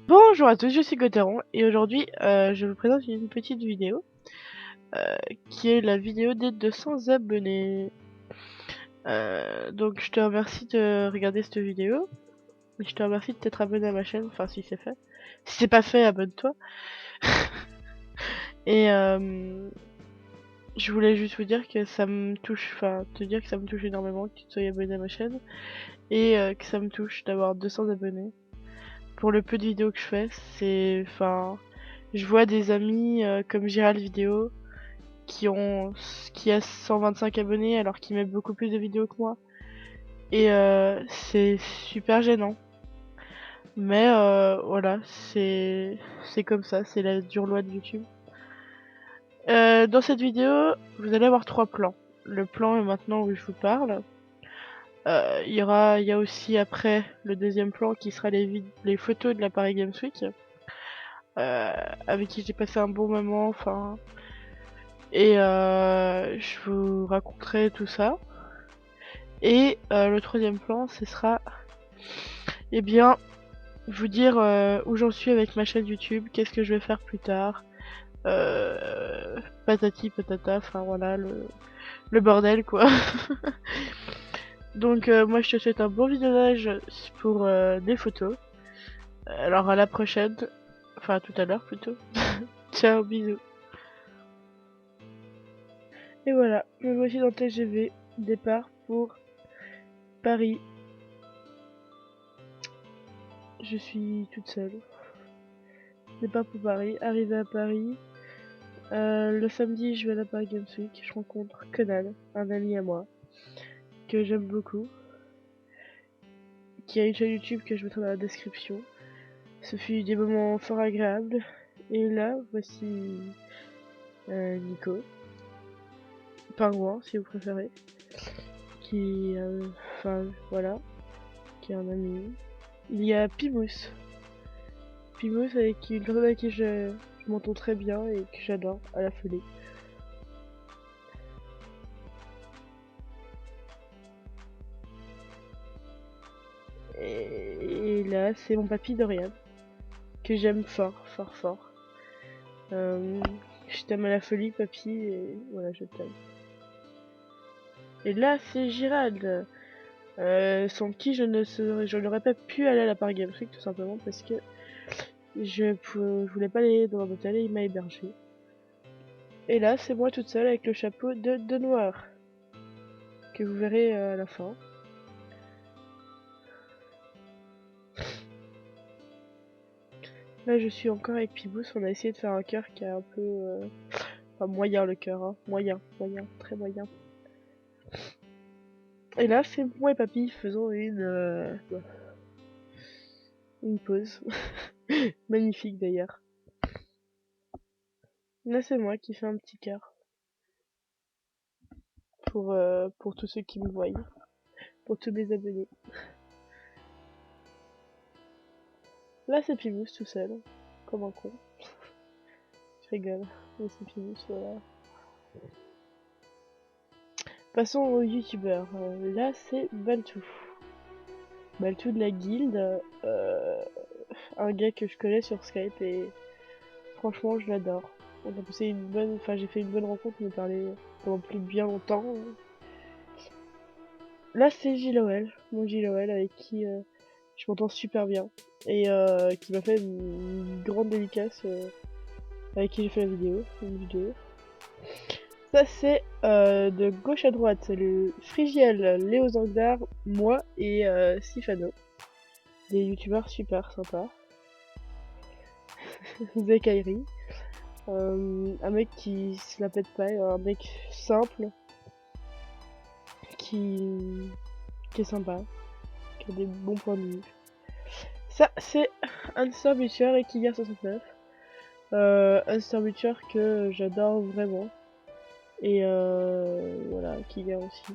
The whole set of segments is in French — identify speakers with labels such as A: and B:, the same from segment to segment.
A: Bonjour à tous, je suis Gauthieron et aujourd'hui je vous présente une petite vidéo qui est la vidéo des 200 abonnés. Donc je te remercie de regarder cette vidéo et je te remercie de t'être abonné à ma chaîne, enfin si c'est fait. Si c'est pas fait, abonne-toi. Et je voulais juste vous dire que ça me touche, enfin te dire que ça me touche énormément que tu te sois abonné à ma chaîne et que ça me touche d'avoir 200 abonnés. Pour le peu de vidéos que je fais, c'est, enfin, je vois des amis comme Gérald Vidéo qui a 125 abonnés alors qu'il met beaucoup plus de vidéos que moi. Et c'est super gênant. Mais voilà, c'est comme ça, c'est la dure loi de YouTube. Dans cette vidéo, vous allez avoir 3 plans. Le plan est maintenant où je vous parle. Il y a aussi après le deuxième plan qui sera les photos de la Paris Games Week. Avec qui j'ai passé un bon moment, enfin. Et je vous raconterai tout ça. Et le troisième plan, ce sera, eh bien, vous dire où j'en suis avec ma chaîne YouTube, qu'est-ce que je vais faire plus tard, patati patata, enfin voilà, le bordel quoi. Donc moi je te souhaite un bon visionnage pour des photos. Alors à la prochaine, enfin à tout à l'heure plutôt. Ciao, bisous. Et voilà, me voici dans le TGV, départ pour Paris. Je suis toute seule. Départ pour Paris, arrivée à Paris. Le samedi, je vais à la Paris Games Week. Je rencontre Conan, un ami à moi, que j'aime beaucoup, qui a une chaîne YouTube que je mettrai dans la description. Ce fut des moments fort agréables. Et là, voici Nico, Pingouin si vous préférez, qui, enfin voilà, qui est un ami. Il y a Pimous, avec une personne avec qui je m'entends très bien et que j'adore à la folie. Et là, c'est mon papy Dorian, que j'aime fort, fort, fort. Je t'aime à la folie, papy, et voilà, je t'aime. Et là, c'est Gérald, sans qui je n'aurais pas pu aller à la Paris Games Week, tout simplement parce que je voulais pas aller dans un hôtel et il m'a hébergé. Et là, c'est moi toute seule avec le chapeau de noir, que vous verrez à la fin. Là, je suis encore avec Pibous, on a essayé de faire un cœur qui est un peu... Enfin, moyen le cœur, hein. Moyen, très moyen. Et là, c'est moi et papy faisant une pause. Magnifique d'ailleurs. Là, c'est moi qui fais un petit cœur. Pour tous ceux qui me voient. Pour tous mes abonnés. Là, c'est Pibous tout seul. Comme un con. Je rigole. Mais c'est Pibous, voilà. Passons aux youtubeurs. Là, c'est Baltou. Baltou de la guilde. Un gars que je connais sur Skype et franchement, je l'adore. On a passé une bonne... Enfin, j'ai fait une bonne rencontre, on a parlé pendant plus de bien longtemps. Là, c'est JLOL, mon JLOL avec qui je m'entends super bien et qui m'a fait une grande dédicace avec qui j'ai fait une vidéo. Ça, c'est de gauche à droite, le Frigiel, Léo Zangdar, moi et Sifano. Des youtubeurs super sympas. Zekairi, un mec qui se la pète pas, un mec simple, qui, qui est sympa, qui a des bons points de vue. Ça, c'est Hunter Butcher et Kigar 69. Hunter Butcher que j'adore vraiment. Et voilà, Kigar aussi.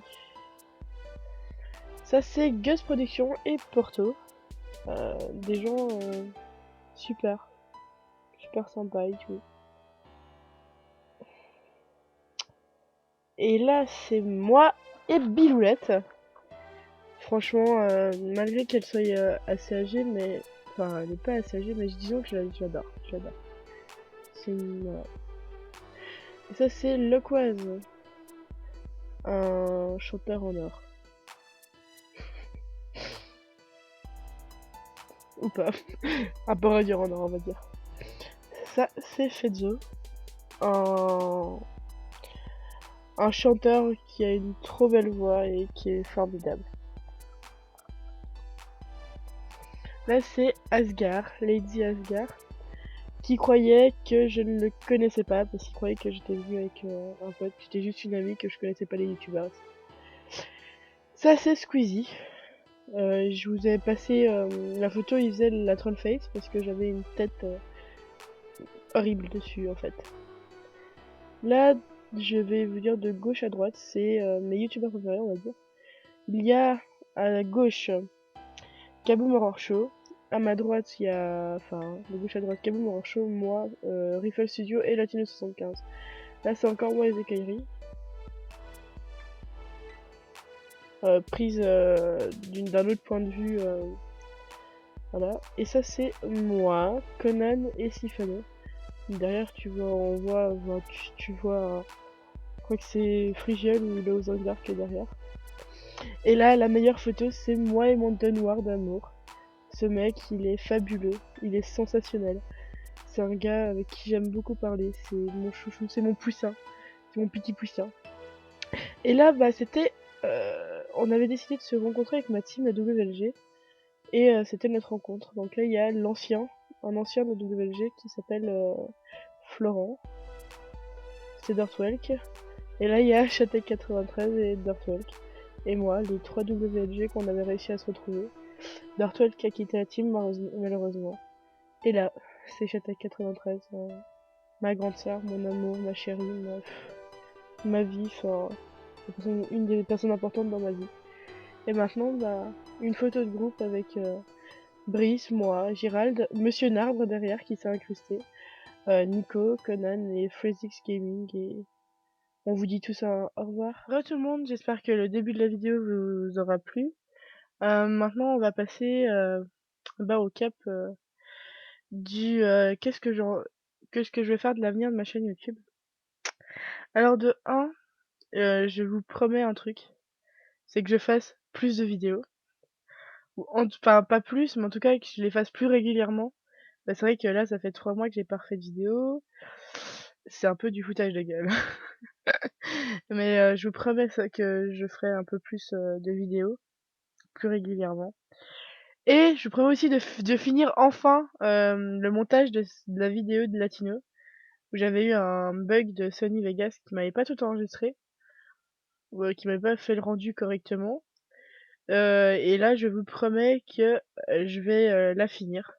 A: Ça, c'est Gus Production et Porto. Des gens super. Super sympas et tout. Et là, c'est moi et Biloulette. Franchement, malgré qu'elle soit assez âgée, mais... Enfin, elle est pas assez âgée, mais disons que j'adore. J'adore. C'est une... voilà. Et ça, c'est Loquaz, un chanteur en or. Ou pas. Un paradis en or, on va dire. Ça, c'est Fezzo, un... un chanteur qui a une trop belle voix et qui est formidable. Là, c'est Asgard, Lady Asgard, qui croyait que je ne le connaissais pas parce qu'il croyait que j'étais venue avec un pote, j'étais juste une amie, que je connaissais pas les youtubeurs. Ça, c'est Squeezie. Je vous ai passé la photo, il faisait la troll face parce que j'avais une tête horrible dessus en fait. Là, je vais vous dire de gauche à droite, c'est mes youtubeurs préférés, on va dire. Il y a à la gauche Kaboom Horror Show. À ma droite, il y a, enfin, de gauche à droite, Kaboom Horror Show, moi, Riffle Studio et Latino75. Là, c'est encore moi et Zekairi. Prise d'un autre point de vue, voilà. Et ça, c'est moi, Conan et Sifano. Derrière, tu vois, on voit, tu vois, je crois que c'est Frigiel ou Leo Dark qui est derrière. Et là, la meilleure photo, c'est moi et mon Don Noir d'amour. Ce mec, il est fabuleux, il est sensationnel. C'est un gars avec qui j'aime beaucoup parler. C'est mon chouchou, c'est mon poussin, c'est mon petit poussin. Et là, bah, c'était, on avait décidé de se rencontrer avec ma team, la WLG, et c'était notre rencontre. Donc là, il y a un ancien de la WLG qui s'appelle Florent, c'est Dirtwelk. Et là, il y a Chatek 93 et Dirtwelk. Et moi, les 3 WLG qu'on avait réussi à se retrouver. Dirtwelk a quitté la team, malheureusement. Et là, c'est Chatek 93, ma grande sœur, mon amour, ma chérie, ma vie, enfin, une des personnes importantes dans ma vie. Et maintenant, bah, une photo de groupe avec Brice, moi, Gérald, Monsieur Narbre derrière qui s'est incrusté, Nico, Conan et Phrazix Gaming. Et on vous dit tous un au revoir. Re tout le monde, j'espère que le début de la vidéo vous aura plu. Maintenant, on va passer bah, au cap du qu'est-ce que je vais faire de l'avenir de ma chaîne YouTube. Alors de 1, je vous promets un truc, c'est que je fasse plus de vidéos. Enfin, pas plus, mais en tout cas que je les fasse plus régulièrement. Bah, c'est vrai que là, ça fait 3 mois que j'ai pas refait de vidéo. C'est un peu du foutage de gueule. Mais je vous promets que je ferai un peu plus de vidéos, plus régulièrement. Et je vous promets aussi de finir enfin le montage de la vidéo de Latino, où j'avais eu un bug de Sony Vegas qui m'avait pas tout enregistré, ou qui m'avait pas fait le rendu correctement. Et là, je vous promets que je vais la finir.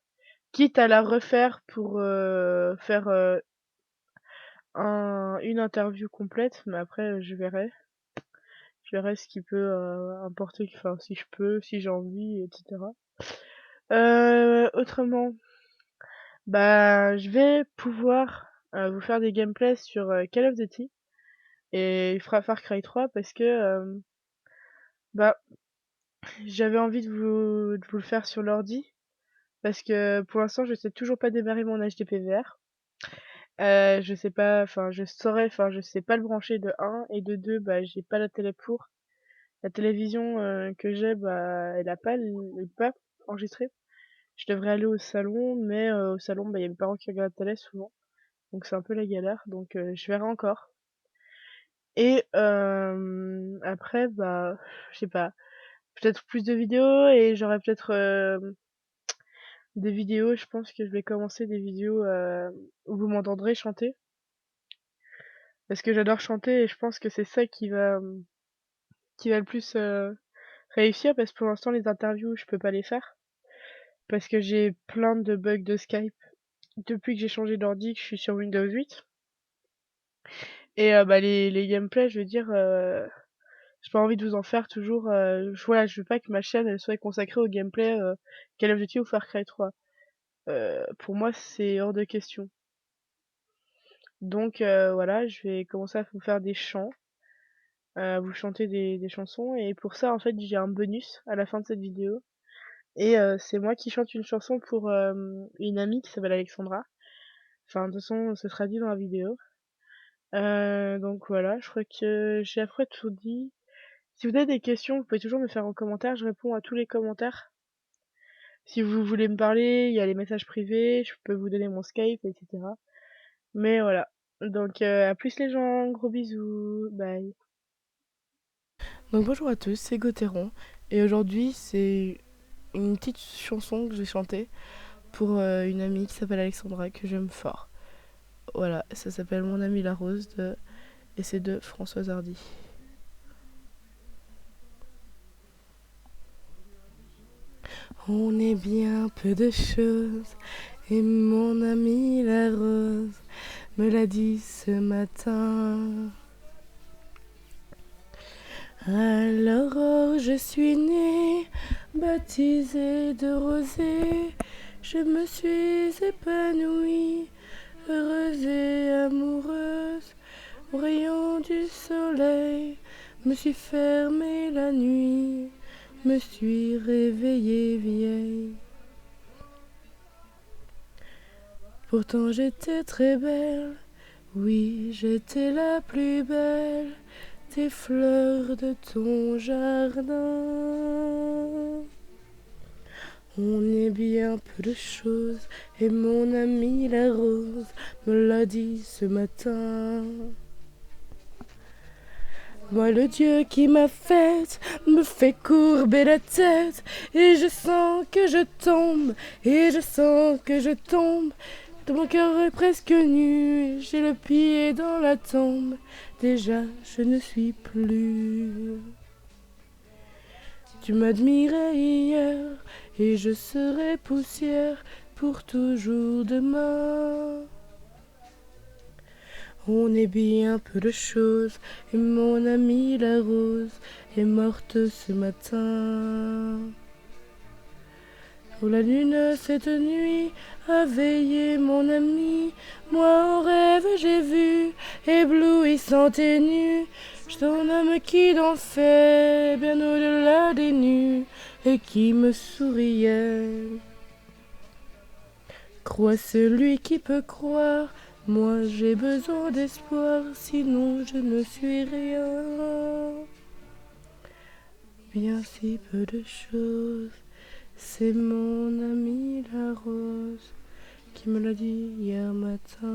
A: Quitte à la refaire pour faire une interview complète, mais après je verrai. Je verrai ce qui peut importer, enfin si je peux, si j'ai envie, etc. Autrement, bah je vais pouvoir vous faire des gameplays sur Call of Duty et Far Cry 3 parce que bah j'avais envie de vous le faire sur l'ordi parce que pour l'instant je sais toujours pas démarrer mon HDPVR. Je sais pas, enfin je sais pas le brancher de 1 et de 2 bah j'ai pas la télé pour. La télévision que j'ai bah elle est pas enregistrée. Je devrais aller au salon mais au salon bah il y a mes parents qui regardent la télé souvent. Donc c'est un peu la galère donc je verrai encore. Et après bah je sais pas, peut-être plus de vidéos et j'aurai peut-être des vidéos, je pense que je vais commencer des vidéos où vous m'entendrez chanter. Parce que j'adore chanter et je pense que c'est ça qui va le plus réussir parce que pour l'instant les interviews je peux pas les faire. Parce que j'ai plein de bugs de Skype depuis que j'ai changé d'ordi, que je suis sur Windows 8. Et bah les gameplays, je veux dire, j'ai pas envie de vous en faire toujours. Voilà, je veux pas que ma chaîne elle soit consacrée au gameplay Call of Duty ou Far Cry 3. Pour moi, c'est hors de question. Donc voilà, je vais commencer à vous faire des chants. vous chanter des chansons et pour ça, en fait, j'ai un bonus à la fin de cette vidéo et c'est moi qui chante une chanson pour, une amie qui s'appelle Alexandra. Enfin, de toute façon, ce sera dit dans la vidéo. Donc voilà, je crois que j'ai à peu près tout dit. Si vous avez des questions, vous pouvez toujours me faire en commentaire, je réponds à tous les commentaires. Si vous voulez me parler, il y a les messages privés, je peux vous donner mon Skype, etc. Mais voilà. Donc à plus les gens, gros bisous, bye.
B: Donc bonjour à tous, c'est Gauthieron et aujourd'hui c'est une petite chanson que j'ai chantée pour une amie qui s'appelle Alexandra que j'aime fort. Voilà, ça s'appelle Mon amie la rose et c'est de Françoise Hardy. On est bien peu de choses et mon amie la rose me l'a dit ce matin. Alors je suis née, baptisée de rosée, je me suis épanouie, heureuse et amoureuse, au rayon du soleil, me suis fermée la nuit, me suis réveillée vieille. Pourtant j'étais très belle, oui j'étais la plus belle des fleurs de ton jardin. On est bien peu de choses et mon amie la rose me l'a dit ce matin. Moi le Dieu qui m'a faite me fait courber la tête et je sens que je tombe et je sens que je tombe. Mon cœur est presque nu et j'ai le pied dans la tombe. Déjà je ne suis plus. Tu m'admirais hier et je serai poussière pour toujours demain. On est bien peu de choses et mon amie la rose est morte ce matin. Oh la lune cette nuit a veillé mon ami, moi en rêve j'ai vu, éblouissante et nue, ton homme qui dansait bien au-delà des nues et qui me souriait. Crois celui qui peut croire, moi j'ai besoin d'espoir, sinon je ne suis rien. Bien si peu de choses, c'est mon ami la rose qui me l'a dit hier matin.